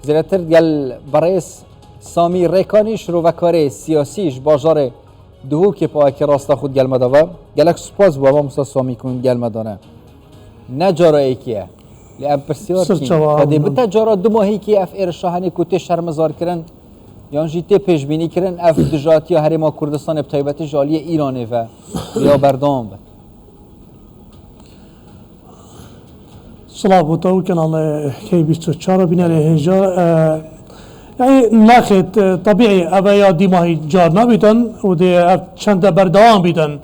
زیاتر گل برایس سامی ریکانیش رو وکاره سیاسیش باجاره دهو که پا که راستا خود گل مداوه گلک سپاس بابا مسا سامی کن گل مدانه نه جارا ایکیه لام پرسیار کی قدی بتا جارا دو ماهی کی اف ارشاهانی کوته شرمزار کردن یان جیته پیش بینی کردن اف دجاتی هرما کردستان بتایبت جالی ایرانه و یا بردام صلاح بوتاو كان كي بيستشار بين الهجا يعني ناخد طبيعي أبا يا دي ما هي جارنا بيتن ودي چند بردوام بيتن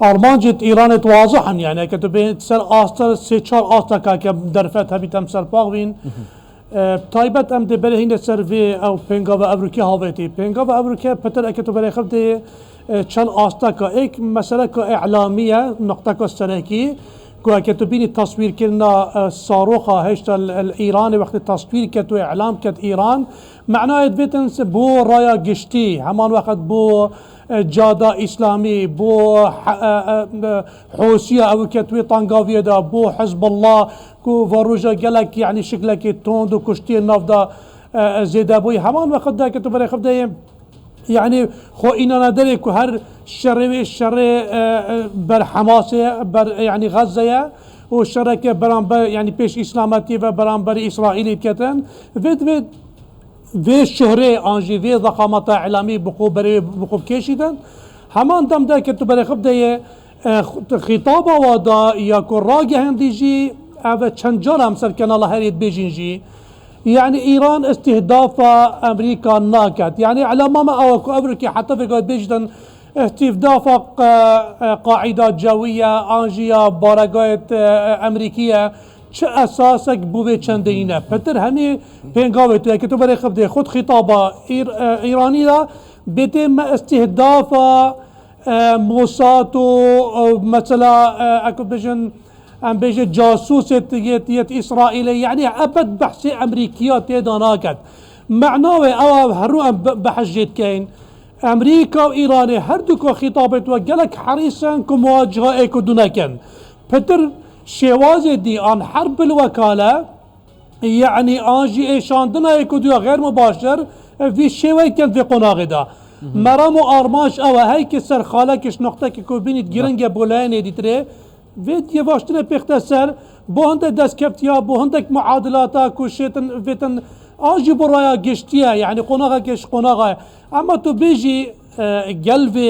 أرمانجت إيران واضحا يعني كتبين سر آستر سيچار آستر كا درفتها بيتم سر باغوين تايبت أم دي برهين سر في أو بينغا أمريكا هاويتي بينغا أمريكا بتر أكتب بري خب دي چند آستر كا إيك مسألة إعلامية نقطة كا سركي كو كتبيني تصوير كنا صاروخة هشتا الإيراني وقت التصوير كتو إعلام كت إيران معناه بيتنس بو رايا قشتي همان وقت بو جادا إسلامي بو حوثية أو كتوي طنقاوية دا بو حزب الله كو فاروجا قالك يعني شكلك توندو كشتي النفدا زيدا بوي همان وقت دا كتو بري خبدا يعني خو إنا ندري كو هر الشر بر حماسه بر يعني غزة والشركة برانبر يعني بيش إسلاماتي وبرانبر إسرائيلي كتن فيد في الشهرة أنجي في ضخامة إعلامي بقوب كيشيدن همان دم دا كتو بري خبدا خطابة ودا يكون راجع هنديجي أو چنجار همسر كان الله هريد بيجينجي يعني إيران استهداف أمريكا ناكت يعني على ما أو أمريكا حتى في قد بيجدن استهداف قاعدات جوية أنجيا باراغات أمريكية چه أساسك بوه چندينه بتر همي بينغاوت كتو بري خبده خود خطابة إيراني دا بيتم استهداف موساد مثلا أكو بيجن ام بيجي جاسوس يت اسرائيلي يعني ابد بحث امريكيات تيداناكت معناه او هرو بحجت كاين امريكا وايران هردوكو خطابت وقالك حريصا كمواجهه ايكو دونكن بتر شوازي دي عن حرب الوكاله يعني انجي ايشاندنا ايكو دو غير مباشر في شوي كان في قناغدا مرام ارماش او هي كسر خالكش نقطه كو بينت جرنجه بولاني ديتري وید یواشتنه پیختسر با هنده دستکفتیا با هندک معادلاتا کشتن ویتن آجی برایا گشتیه یعنی قناغه گشت قناغه اما تو بیجی قلبی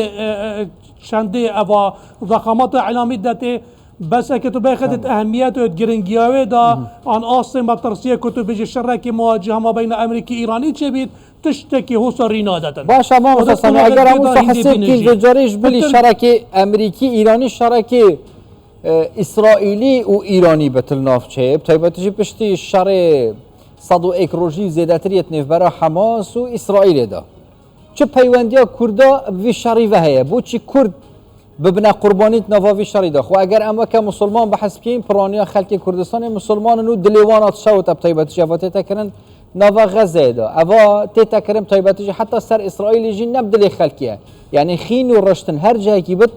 چنده اوا ضخامات اعلامی داته بس اگه تو بخدت اهمیت و گرنگیاوی دا آن آسم مطرسیه که تو بیجی شرکی مواجهه ما بین امریکی ایرانی چه بید تشتكي هو صرينا داتن باش ما مستثنى اگر هم حسب کی جاریش بلی شرکی امریکی ایرانی شرکی اسرائیلی و ایرانی بتل نافچه بتایبتشی پشتی شر صد و یک روژی زیادتریت نیف برای حماس و اسرائیل دا چه پیوندیا کردا وی شری و هیه بو چی کرد ببنا قربانیت نوا وی شری دا خو اگر اما که مسلمان بحث کیم پرانیا خلق کردستان مسلمان نو دلیوانات شوت بتایبتشی و تتکرن نوا غزه دا اوا تتکرن بتایبتشی حتی سر اسرائیل جی نبدلی خلقیه یعنی خین و رشتن هر جایی کی بت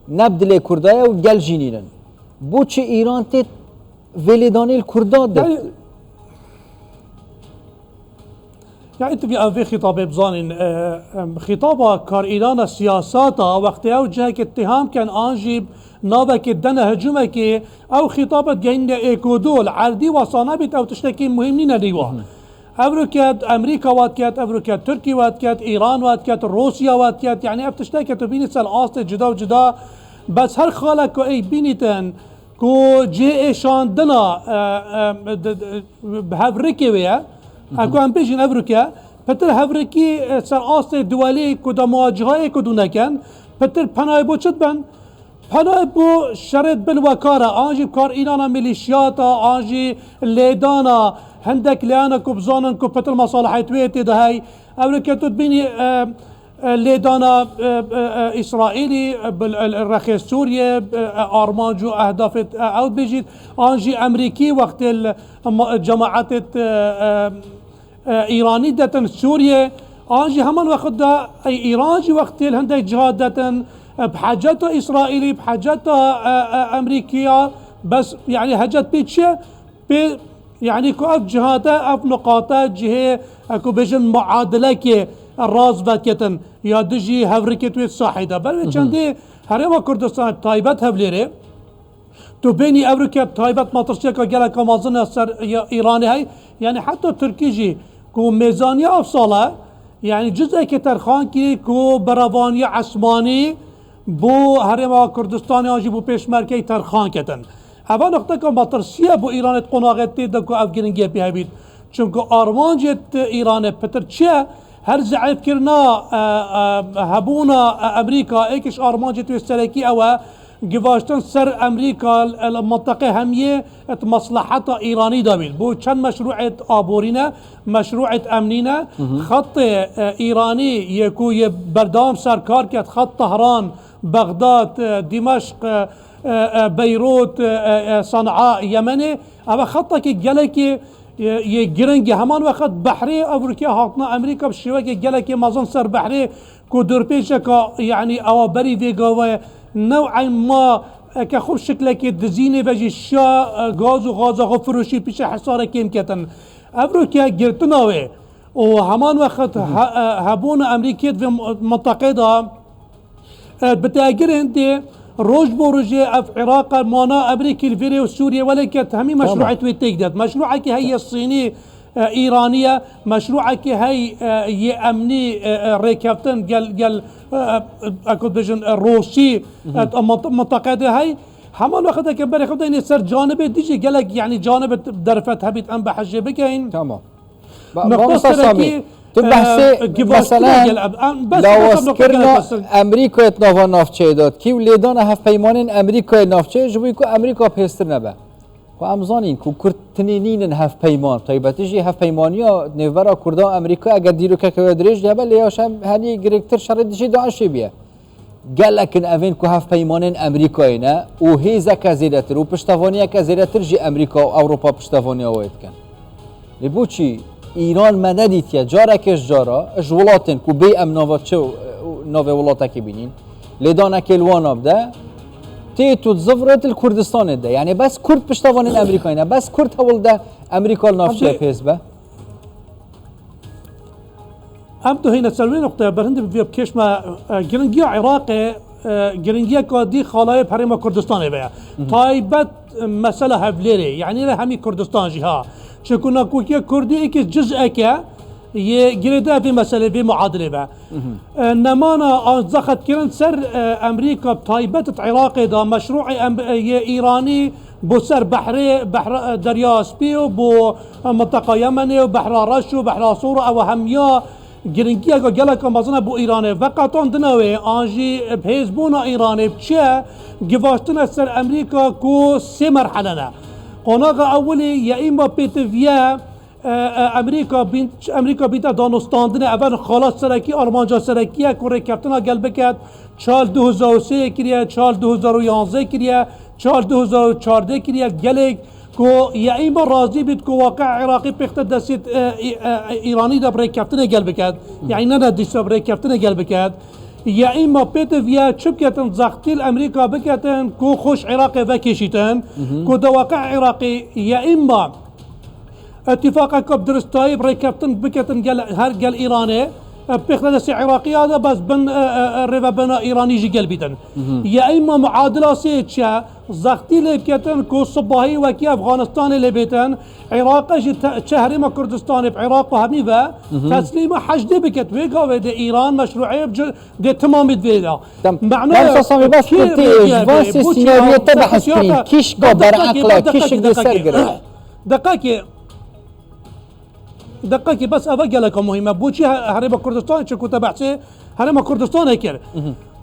نبدل کردای و گل جینینن بو چه ایران تیت ولیدانی الکردات ده يعني انت في خطاب بزانين خطابه كار ايران سياساتا وقت او جاك اتهام كان انجيب نابك الدنا هجومك او خطابه جاين ايكودول عردي وصانبت او تشتكي مهمين ديوا أفريكات أمريكا واتكات أفريكات تركيا واتكات إيران واتكات روسيا واتكات يعني أفتشتاكة تبيني سال آست جدا وجدا بس هر خالك كو أي بينيتن كو جي إيشان دنا بهافريكي ويا أكو أم بيجين أفريكا بتر هافريكي سال آست دولي كو دا مواجهة كو دونكن بتر بناي بو بن بناي بو شرط بالوكارة آنجي بكار إيرانا ميليشياتا آنجي ليدانا هندك لأنا كوبزانن كو بتر مصالحة تويتي ده هاي أمريكا تبيني ليدانا إسرائيلي بالرخي سوريا أرمانجو أهداف أو بيجي أنجي أمريكي وقت الجماعات إيراني دتن سوريا أنجي همان وقت ده إيرانجي وقت هندك جهاد دتن بحاجتها إسرائيلي بحاجتها أمريكية بس يعني هجت بيتشي يعني كو اف جهاتا اف نقاطا جهه اكو بيجن معادله كي الراز بكتن يا دجي هفركت ويت صاحده بل چندي هرما كردستان تايبت هبليري تو بيني امريكا تايبت مطرشيا كجلا كمازن سر ايران هاي يعني حتى تركي جي كو ميزانيه افصاله يعني جزء كترخان كي كو براوانية عثماني بو هرما كردستان اجي بو پيشمركي ترخان كتن هوا نقطه که مطرسیه بو ایران قناغت تیده که افگرینگی بیه بید چونکه آرمانجت ایران پتر چه هر ضعیف کرنا هبونا امریکا ایکش آرمانجت وسترکی او گواشتن سر امریکا المنطقه همیه مصلحت ایرانی دابید بو چند مشروعت آبورینه مشروعت امنینه خط ایرانی یکو بردام سرکار کرد خط طهران بغداد دمشق بيروت صنعاء يمني اما خطك جلكي يجرنجي همان وقت بحري افريقيا هاتنا امريكا بشوكي جلكي مازن سر بحري كو دوربيشكا يعني او بري فيغا نوعا ما كخوب شكلك دزيني بجي شا غاز وغازا فروشي بيش حصار كيم كتن افريقيا جرتناوي وهمان وقت هبون امريكا في منطقه دا بتاجر انت روج بروجي في العراق مانا امريكا الفيري وسوريا ولكن همي مشروعات ويتجدد مشروعك هي الصيني ايرانيه مشروعك هي امني ريكابتن قال اكو بجن الروسي منطقه هاي همان وقت كبر خد اني صار جانب ديجي قالك يعني جانب درفت هبيت ام بحجه بكاين تمام نقطه تو بحث مثلا لو وسكرنا امريكا اتنافا نافچه داد كيو ليدان هف پیمانين امريكا نافچه جبوي كو امريكا پیستر نبه و امزانين كو كرتنينين هف پیمان طيبتجي هف پیمانيا نيفرا كردان امريكا اگر ديرو ككودريج دابا لياش هم هني گريكتر شرط ديجي داعش بيه قال لكن افين كو هف پیمانين امريكا هنا و هيزا كزيرتر و پشتوانيا كزيرتر جي امريكا و اوروبا پشتوانيا ويت كان لبوچي ایران مندید که جاره کش جاره اش ولاتن کو بی ام نوات چه نوه ولاتا که بینین لیدانه که الوان آبده تی تو زفرت الکردستان ده یعنی بس کرد پشتوان امریکایی نه بس کرد هول ده امریکا نافچه پیس به هم تو هنا سلوي نقطة برهند في بكيش ما جرنجيا عراقي جرنجيا كادي خلايا بحريم كردستان بيا طيبت مسألة هبليري يعني لا همي كردستان جها شكونا كوكيا كردي إيك جزء كا يجريدا في مسألة في معادلة بقى نمانا زخت كرن سر أمريكا طيبت عراقي دا مشروع إيراني بو سر بحر دريا سبيو بو منطقة يمني وبحر رشو بحر صورة أو هميا گرنگی اگه گله که مازن بو ایرانه فقط آن دنوی آنجی بحزبونا ایرانه بچه گواشتن سر امریکا کو سه مرحله نه قناغ اولی یا ایما پیتویا امریکا بیتا دانستاندنه اول خلاص سرکی آرمانجا سرکیه که رکبتنا گل بکد چال 2003 کریه چال 2011 کریه چال 2014 کریه گلک کو یا ایما راضی بید که واقع عراقی پیخت دستید ایرانی دا برای کفتن گل بکد یعنی نه دیستا برای کفتن گل بکد یا ایما پیتویا چوب کتن زختیل امریکا بکتن کو خوش عراقی وکشیتن کو دا واقع عراقی یا ایما اتفاقا کب درستایی برای کفتن بکتن هر گل ایرانه پیخت دستی عراقی هذا بس بن ربا بنا ایرانی جی گل بیتن یا ایما معادله سی چه زختی لبکتن کو صباحی وکی افغانستان لبیتن عراق شهر کردستان بعراق و همی و تسلیم حشد بکت ویگا و ده ایران مشروعی ده تمام دویدا معناه صامي بس كنتي جواسي سيناريو تبحث فيه كيش قدر عقله كيش قدر سرقره دقيقة بس أبقى لكم مهمة بوشي هرب كردستان شو كنت بحثي هرب كردستان هيكر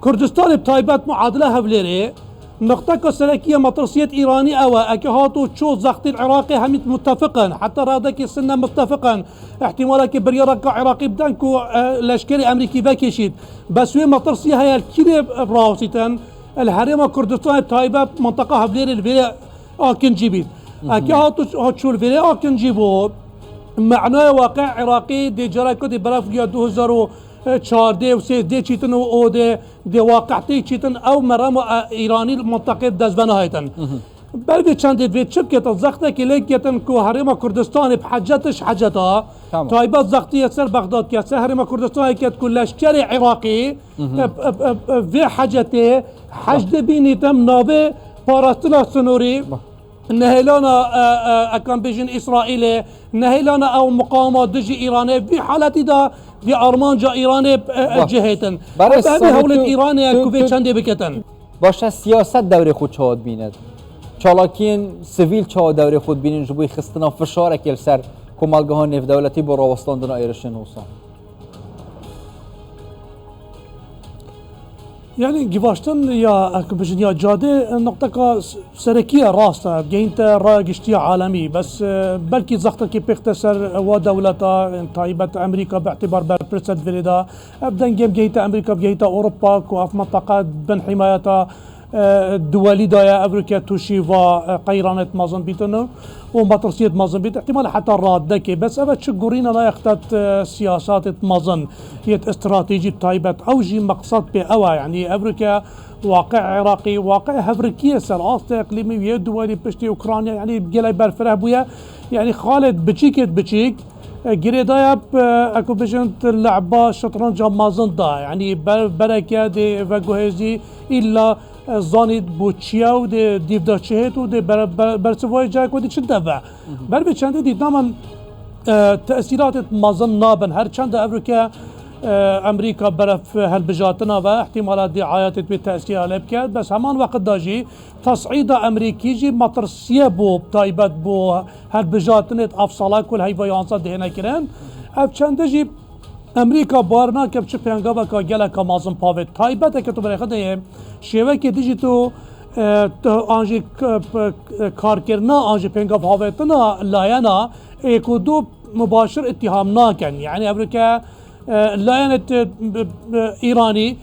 كردستان بتايبات معادلة هبليري نقطة كسركية مطرسية إيراني أو أكهاتو تشو زخت العراقي هم متفقا حتى رادك السنة متفقا احتمالك بريارك عراقي بدانكو لشكري أمريكي باكيشيد بس وين مطرسية هي الكليب براوسيتن الهرم كردستان تايبة منطقة هبليري الفيري آكن جيبين أكهاتو تشو الفيري آكن جيبو معناه واقع عراقي دي جراكو دي برافقيا 2014 و 13 چیتن و دي واقعتي چیتن او مرام ایرانی منطقه دزبنه هایتن بلکه چند دوید چپ کتن زخته که لیک کتن که هرم کردستان بحجتش حجتا تمام. تایبات زختی سر بغداد که سر هرم کردستان کت که لشکر عراقی و حجته حجد بینی تم ناوه پاراستنا سنوری نهلانا اکان بیجن اسرائیل نهلانا او مقاومات دجی ایرانه في حالتی دا في ارمانجا ایرانه جهتن همی هولت ایرانه که چنده بکتن باشه سیاست دور خود چهاد بیند چالاکین سیویل چهاد دور خود بینن جبوی خستنا فشار اکیل سر کمالگاه ها نف دولتی با راوستاندنا ایرش نوسا يعني جواشتن يا بجن يا جاده نقطة سركية راسة جينت راجشتي عالمي بس بلكي زختك كي بيختصر ودولتا طيبة أمريكا باعتبار برسد فريدا أبدا جيت أمريكا جيت أوروبا كوف منطقة بن حمايتها الدولي دايا أمريكا توشيفا قيرانة مازنبيتنا ومطرسية مازنبيت احتمال حتى الرادة بس أبد شقورين لا يختت سياسات مازن يت استراتيجي طيبة أوجي مقصد بأوا يعني أمريكا واقع عراقي واقع هفريكية سرعات إقليمية دولي بشتي أوكرانيا يعني بجلاي برفره بويا يعني خالد بتشيك جريدايا اكو بجنت اللعبة شطرنج مازن دا يعني بركة دي فاجوهزي إلا زانید بوچیا و دیو دا چهت و برسوای جاک و دی چه دفع بر به چنده دید نامن تأثیرات مازن نابن هر چند امریکا برف هالبجاتنا و احتمالات دعايات بالتأثير على بكاد بس همان وقت داجي تصعيد امريكي جي مطرسيه بو تايبت بو هالبجاتنا افصالا كل هاي فيانسا دهنا كرن اف چند جي امریکا بارنا که چه پیانگا که گله که مازن پاوت تایبت که تو برای خود شیوه که دیجی تو آنجی کار کرنا آنجی پیانگا پاوتنا لاینا ایکو دو مباشر اتهام ناکن يعني امریکا لاینت ایرانی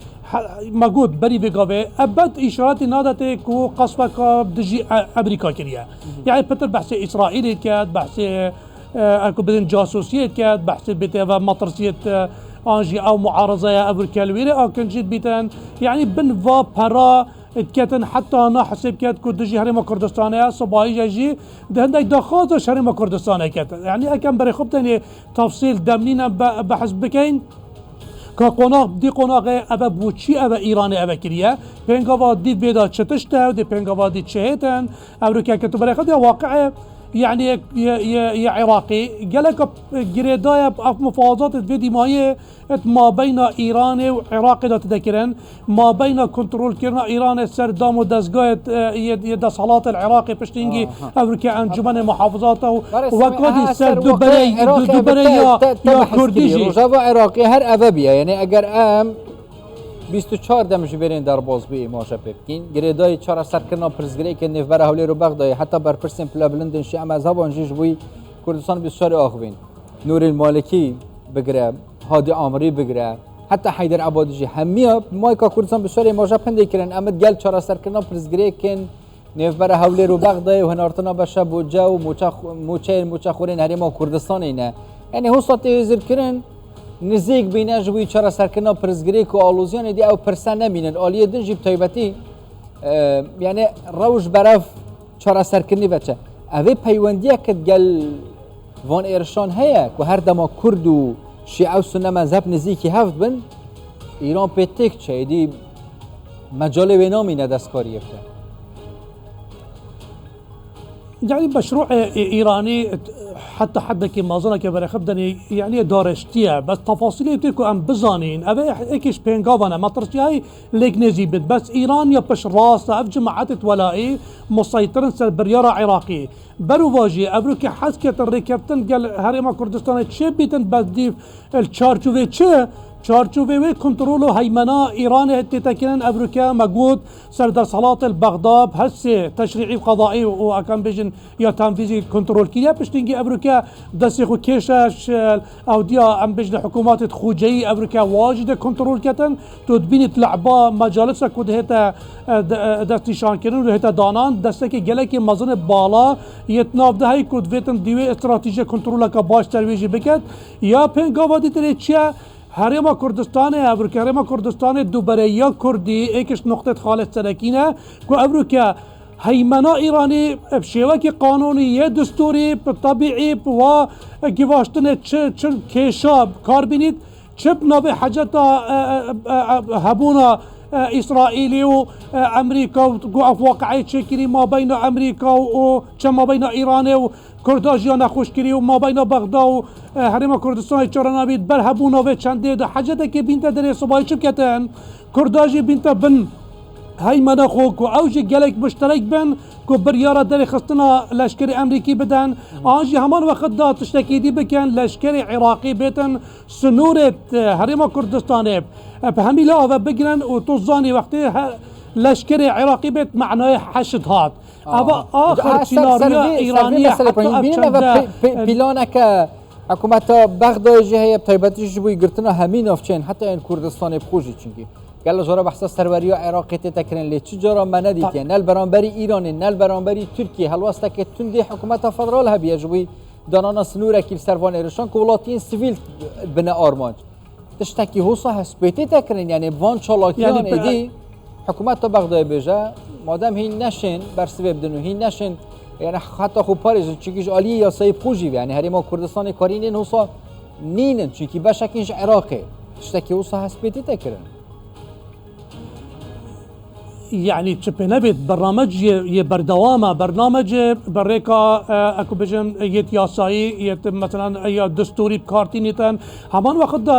مجود بری بگاوه ابد اشارات نادته کو قصبه که دجی امریکا کریه يعني بتر بحث اسرائیل کرد بحث اكو بدن جاسوسيه كانت بحث بيتها مطرسيه انجي او معارضه يا ابو الكالويري او كان جد بيتن يعني بن فا برا كاتن حتى انا حسب كات كنت جي هرم كردستان صباحي جي ده عندك دخاطه هرم كردستان كات يعني اكم بري خبتني تفصيل دمنينا بحث بكين كقناق دي قناق ابا بوچي ابا ايراني ابا كريا بينغوا دي بيدا چتشتا ودي بينغوا دي چهتن امريكا كتب بري خد واقع يعني يا عراقي قالك جريدايا مفاوضات فيدي ماهي ما بين ايران وعراق دا تذكرن ما بين كنترول كرنا ايران سردام ودزقايت يد صلاه العراقي بشتينجي امريكا انجمن محافظاته وكودي سر دبي يا كرديجي رجاء عراقي هر ابابيا يعني اگر ام 24 دمج برین در باز بی ماشه بکین گریدای 4 سرکرنا پرزگری که نف بر حولی رو بغداد حتی بر پرسن پلا بلندن شی مذهب آنجیش بوی کردستان 24 آخوین نور المالکی بگره هادی عامری بگره حتی حیدر عبادی همیا مایکا کردستان 24 ماشه پنده کرن اما گل 4 سرکرنا پرزگری کن نف بر حولی رو بغداد و هنارتنا بشه بوجا و موچه خورین هریما کردستان اینه یعنی حساتی زیر کرن نزیک بینه جوی چرا سرکنا پرزگری که آلوزیان دی او پرسن نمینن آلیه دن جیب تایبتی یعنی روش برف چرا سرکنی بچه اوه پیوندیه که گل وان ایرشان هیا که هر دما کرد و شیعه و سنه مذهب نزیکی هفت بن ایران پیتک چه دی مجال وینامینه دستکاریه بچه يعني مشروع ايراني حتى حدك ما ظنك بري خبدني يعني دارشتيه بس تفاصيل تلكو ام بزانين ابي اكيش بينغافانا ما ترشي هاي ليك نزي بس ايران يبش راسه اف جماعات ولائي مسيطرن سر برياره عراقي برواجي ابروكي حسكت الركبتن قال هرم كردستان تشبيتن بدي الشارجوفي تشي چارچوبه و کنترل و هیمنا ایران تتکلن امریکا مجهود سر در صلات البغداد هست تشریعی قضایی و اکم بجن یا تنفیذی کنترل کیا پشتینگی امریکا دستی خو کشش او دیا ام بجن حکومات خوجی امریکا واجد کنترل کتن تو ببینید لعبا مجالس کد هتا دستی شان کردن و هتا دانان دسته که گله مزن بالا یتناب ده های کد ویتن دیوی استراتژی کنترل کا باش ترویجی بکد یا پنگاوادی تری چیا هرم کردستان هرم کردستان دوباره یا کردی یکش نقطه خالص سرکینه که امریکا هيمنه ايراني بشيوكي قانوني دستوري طبيعي و گواشتن چه کشاب کار بینید چه بنابه حاجتا هبونا اسرائیلی و امریکا و واقعی چکری ما بین امریکا و چه ما بین ایران و کرداجیا نخوشکری و ما بین بغداد و حرم کردستان چرانابید بر هبونا و چنده ده حاجتا که بینت در صبای چه کتن کرداجی بینت بن هاي من اخوك اوجي قالك مشترك بن كو بريارة داري خستنا لشكري امريكي بدن اجي همان وقت دا تشتكي دي بكن لشكري عراقي بيتن سنورة هريما كردستان بهمي لا بقرن وتوزاني وقتي لشكري عراقي بيت معناه حشد هات ابا اخر سيناريو ايرانية حتى افشنده بلانك حكومت بغداد جهه بتایبتی جبوی گرتنا همین افچین حتی این کردستان بخوجی چنگی قال جرا بحث سروريو عراقي تكرن لي تجارة ما نديت يعني نال برانبري ايران نال برانبري تركيا هالواسطه كتندي حكومتها فدرال هبي يجوي دانانا سنوره كيل سرفان ايرشان كولاتين سيفيل بنا ارمانج تشتكي هو صح سبيتي تكرن يعني فان شالاكيان يعني ايدي حكومتها بغداد بيجا مادام هي نشن برسبب بدنو هي نشن يعني حتى خو باريس تشكيش الي يا سيب خوجي يعني هريما كردستان كارين هو صح نين تشكي باشكيش عراقي تشتكي هو صح سبيتي تكرن يعني تشبه برنامج بردوامه برنامج بريكا اكو بجم يت ياساي يت مثلا يا دستوري بكارتينيتن همان وقت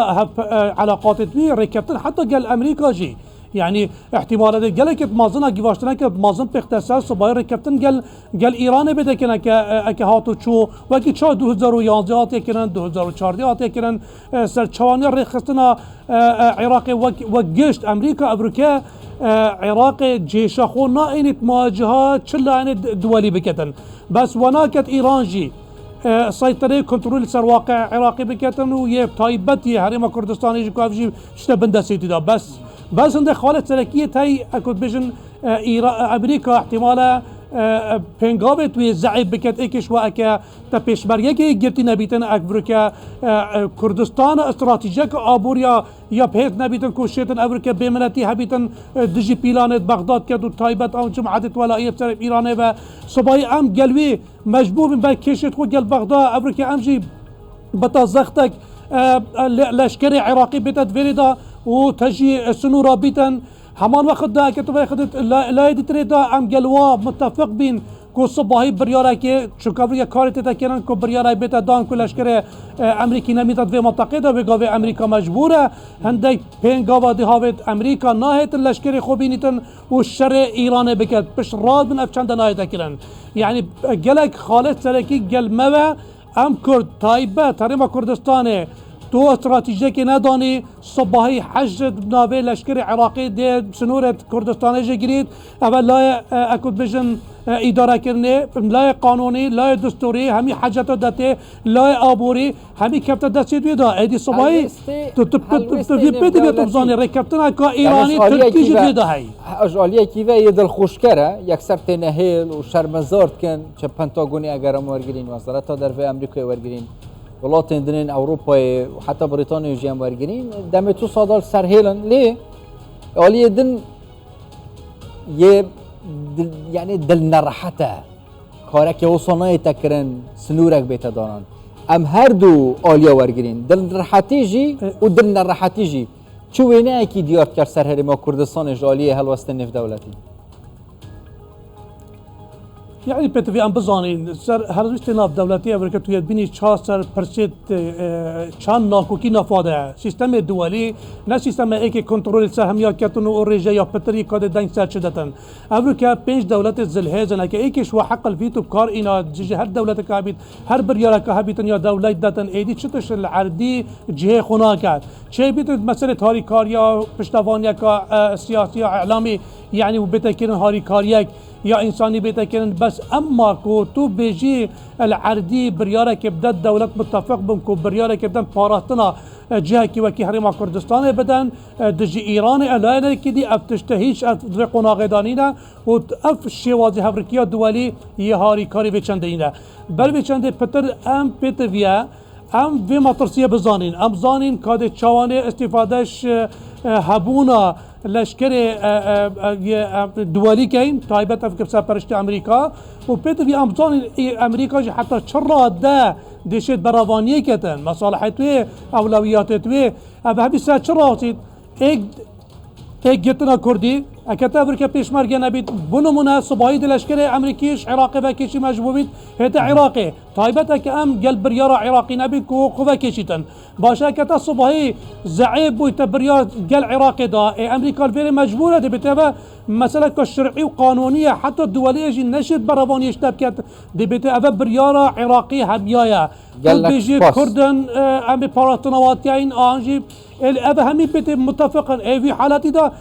علاقات بي ركبتن حتى قال امريكا جي يعني احتمالات قالك مازن اجواشتنا ك مازن بيختصر صباير ركبتن قال ايران بده كنا ك هاتو شو وكي شو 2011 هات كنا 2014 هات كنا سر چواني رخصتنا عراقي وقشت امريكا ابريكا عراق جيش خو نائنت مواجهات شلا عن دولي بكتن بس وناكت ايران جي سيطرة كنترول سر واقع عراقي بكتن ويه تايبتي هريما كردستاني جو كافجي شتا بندا سيتي دا بس عند خالد سلكية هاي اكو بيجن امريكا احتمالا پنگاوت وی زعیب بکت ایکش و اکا تا پیشبرگه که گرتی نبیتن اکبرکا کردستان استراتیجیک آبوریا یا پیت نبیتن کوشیتن اکبرکا بیمنتی هبیتن دجی پیلانت بغداد کد و تایبت آن جمعات ولایی بسر ایرانه و صبای ام گلوی مجبور بر کشت خود گل بغداد اکبرکا ام جی بتا زختک لشکر عراقی بیتت ویردا و تجی سنورا بیتن همان وقت دا كتبه خدت لا يدري دا ام جلوا متفق بين كو صباحي بريارا كي شكابريا كارت تكرن كو بريارا بيتا دان كل اشكره امريكي نميتت في منطقه دا بغاوي امريكا مجبوره هندي بين غاوا دي هاوت امريكا ناهت الاشكري خوبينيتن والشر ايران بكت بش راد من افشند ناهت كلن يعني جلك خالد سلكي جل موا ام كرد تايبه تريما كردستان تو استراتيجية نداني صباحي حشد بنابه لشكر عراقي دي سنورة كردستان جريد اول لا اكد بجن اداره كرنه لا قانوني لا دستوري همي حاجته دته لا ابوري همي كفته دستي دا ادي صباحي تبي تبزاني ركبتنا كا ايراني تركي جديد هاي اجاليه كيفا يدل خوشكره يكسر تنهيل وشرمزارت كان چه پنتاگوني اگر امورگرين وزارت در في امريكا ورگرين ولات دنين اوروبا وحتى بريطانيا جيم ورگرين دمتو صادال سرهيلن ليه اوليه دن يعني دلنا راحته كارك وصناي تكرن سنورك بيت دانان ام هردو اوليا ورگرين دل راحتي جي ودلنا راحتي جي شو وينه اكيد ديار كر سر هرما كردستان جاليه هلوستن نف دولتي يعني بتفي ام بزاني سر هر استناف دولتي امريكا تو يبني چاسر پرسيت چان ناكوكي نفاده سيستم دولي نه سيستم ايكي كنترول سهم يا كتن و ريجا يا بتري كود دنگ سر شدتن امريكا بينج دولت زلهزن که ايكش وحق الفيتو بكار اينا جي هر دولت كابيت هر برياله كابيتن يا دولت دتن ايدي چتش العردي جهه خناكات شي بيت مساله هاري كاريا پشتوانيا کا سياسي اعلامي يعني وبتكن هاري كاريك يا انساني بيتكن بس اما كو تو بيجي العردي برياره كبدت دولت متفق بنكو برياره كبدن باراتنا جهه كي وكي هرما كردستان بدن دجي ايران الا كدي افتشتهيش افرقنا غدانينا واف شوازي هفركيا دولي يهاري كاري بچندينا بل بچنده پتر ام پتويا ام في مطرسيه بزانين ام زانين كاد تشواني استفادهش هبونا لشکر دولي كين تايبت افكر سپرشت امريكا و بيتر في امزان امريكا جي حتى شرا دا دشت براوانيه كتن مصالحته اولوياته ابا هبي سا شرا وسيد ایک گتنا کردی اکتابر که پیشمرگه نبید بنمونه صباحی دلشکر امریکیش عراقی و کشی مجبور بید هتا عراقی طایبتا که ام گل بریارا عراقی نبید که قوه کشیتن باشه اکتا صباحی زعیب بویت بریار گل عراقی دا امریکا الفيري مجبوره دي بتابع مسألة كالشرعي وقانونية حتى الدولية جي نشد برابان يشتبكت دي بتابع بريارة عراقي هبيايا قل بيجي كردن امي باراتنواتيين انجي الأبا همي بيت متفقا في حالاتي دا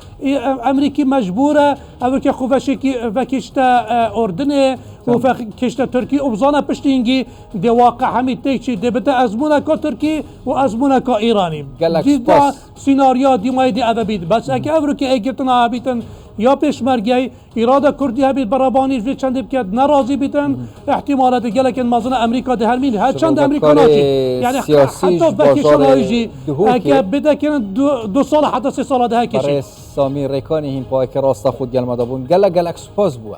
امريكي مجبورة او كي خوفشكي فكشتا اردني وفكشتا تركي وبزانا بشتينجي دي واقع همي تيكشي دي بتا ازمونا كا تركي وازمونا كا ايراني دي دا سيناريو دي ما يدي ابا بيت بس اكي ابرو كي ايكتنا بيتن یا پیشمرگی اراده کردی هبید برابانیش به چند بکد ناراضی بیتن احتمالات گله که مازن امریکا ده هرمین هر چند امریکا ناشی یعنی حتی بکشان هایجی اگه بده که 2 سال حتی 3 سال ده کشی سامی رکانی هم پای که راستا خود گل مدابون گله گلک سپاس بوه